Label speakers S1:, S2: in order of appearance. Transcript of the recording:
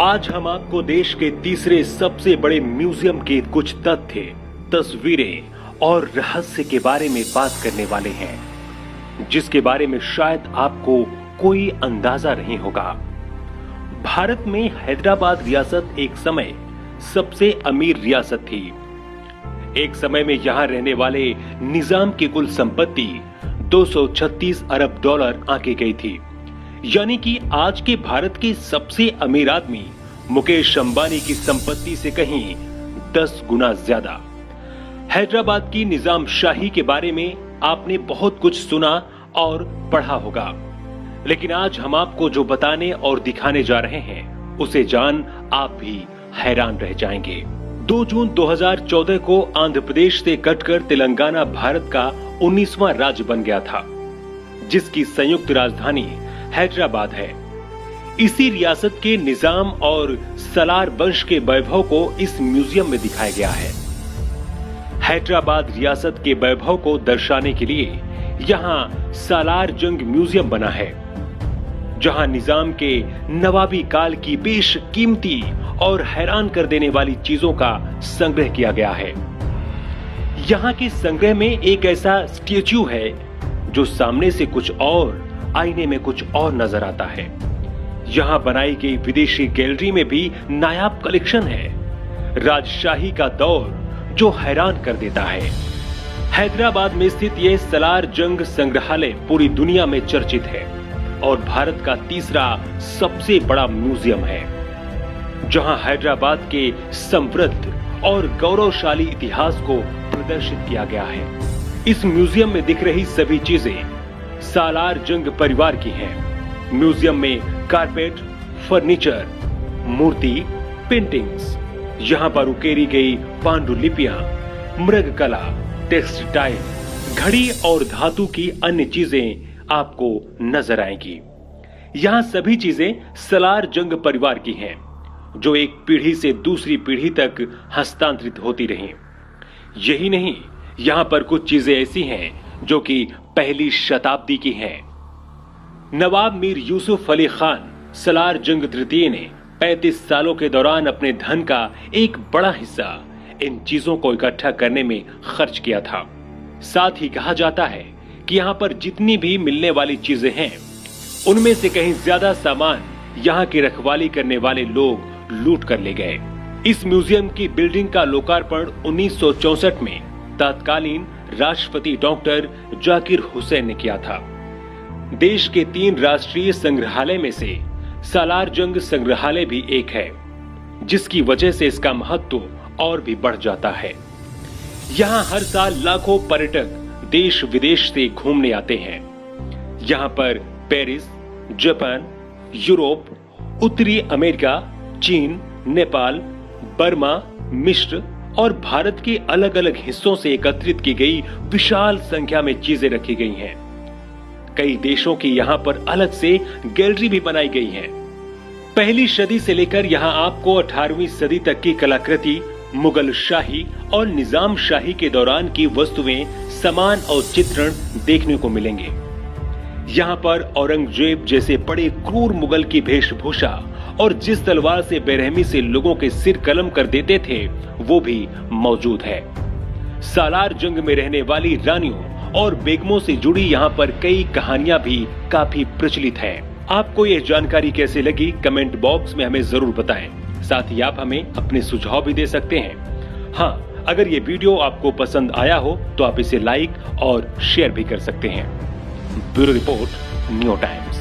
S1: आज हम आपको देश के तीसरे सबसे बड़े म्यूजियम के कुछ तथ्य, तस्वीरें और रहस्य के बारे में बात करने वाले हैं, जिसके बारे में शायद आपको कोई अंदाजा नहीं होगा। भारत में हैदराबाद रियासत एक समय सबसे अमीर रियासत थी। एक समय में यहां रहने वाले निजाम की कुल संपत्ति 236 अरब डॉलर आंकी गई थी, यानी कि आज के भारत के सबसे अमीर आदमी मुकेश अंबानी की संपत्ति से कहीं 10 गुना ज्यादा। हैदराबाद की निजाम शाही के बारे में आपने बहुत कुछ सुना और पढ़ा होगा, लेकिन आज हम आपको जो बताने और दिखाने जा रहे हैं उसे जान आप भी हैरान रह जाएंगे। 2 जून 2014 को आंध्र प्रदेश से कटकर तेलंगाना भारत का 19वां राज्य बन गया था, जिसकी संयुक्त राजधानी हैदराबाद है। इसी रियासत के निजाम और सलार वंश के वैभव को इस म्यूजियम में दिखाया गया है। हैदराबाद रियासत के वैभव को दर्शाने के लिए यहाँ सालार जंग म्यूजियम बना है, जहां निजाम के नवाबी काल की बेशकीमती और हैरान कर देने वाली चीजों का संग्रह किया गया है। यहाँ के संग्रह में एक ऐसा स्टेच्यू है जो सामने से कुछ और, आईने में कुछ और नजर आता है। यहाँ बनाई गई विदेशी गैलरी में भी नायाब कलेक्शन है। राजशाही का दौर जो हैरान कर देता है। हैदराबाद में स्थित यह सलार जंग संग्रहालय पूरी दुनिया में चर्चित है और भारत का तीसरा सबसे बड़ा म्यूजियम है, जहां हैदराबाद के समृद्ध और गौरवशाली इतिहास को प्रदर्शित किया गया है। इस म्यूजियम में दिख रही सभी चीजें सालार जंग परिवार की हैं। म्यूजियम में कारपेट, फर्नीचर, मूर्ति, पेंटिंग्स, यहाँ पर उकेरी गई पांडुलिपियां, मृग कला, टेक्सटाइल, घड़ी और धातु की अन्य चीजें आपको नजर आएंगी। यहाँ सभी चीजें सलार जंग परिवार की हैं, जो एक पीढ़ी से दूसरी पीढ़ी तक हस्तांतरित होती रहीं। यही नहीं, यहाँ पर कुछ चीजें ऐसी हैं जो कि पहली शताब्दी की हैं। नवाब मीर यूसुफ अली खान सलार जंग तृतीय ने 35 सालों के दौरान अपने धन का एक बड़ा हिस्सा इन चीजों को इकट्ठा करने में खर्च किया था। साथ ही कहा जाता है कि यहाँ पर जितनी भी मिलने वाली चीजें हैं, उनमें से कहीं ज्यादा सामान यहाँ की रखवाली करने वाले लोग लूट कर ले गए। इस म्यूजियम की बिल्डिंग का लोकार्पण 1964 में तत्कालीन राष्ट्रपति डॉक्टर जाकिर हुसैन ने किया था। देश के 3 राष्ट्रीय संग्रहालय में से सालार जंग संग्रहालय भी एक है, जिसकी वजह से इसका महत्व और भी बढ़ जाता है। यहाँ हर साल लाखों पर्यटक देश विदेश से घूमने आते हैं। यहाँ पर पेरिस, जापान, यूरोप, उत्तरी अमेरिका, चीन, नेपाल, बर्मा, मिस्र और भारत के अलग अलग हिस्सों से एकत्रित की गई विशाल संख्या में चीजें रखी गई हैं। कई देशों की यहाँ पर अलग से गैलरी भी बनाई गई है। पहली सदी से लेकर यहाँ आपको 18वीं सदी तक की कलाकृति, मुगल शाही और निजाम शाही के दौरान की वस्तुएं, सामान और चित्रण देखने को मिलेंगे। यहाँ पर औरंगजेब जैसे बड़े क्रूर मुगल की वेशभूषा और जिस तलवार से बेरहमी से लोगों के सिर कलम कर देते थे, वो भी मौजूद है। सालार जंग में रहने वाली रानियों और बेगमों से जुड़ी यहाँ पर कई कहानियां भी काफी प्रचलित हैं। आपको यह जानकारी कैसे लगी, कमेंट बॉक्स में हमें जरूर बताएं। साथ ही आप हमें अपने सुझाव भी दे सकते हैं। हाँ, अगर ये वीडियो आपको पसंद आया हो तो आप इसे लाइक और शेयर भी कर सकते हैं। Bureau report, new times.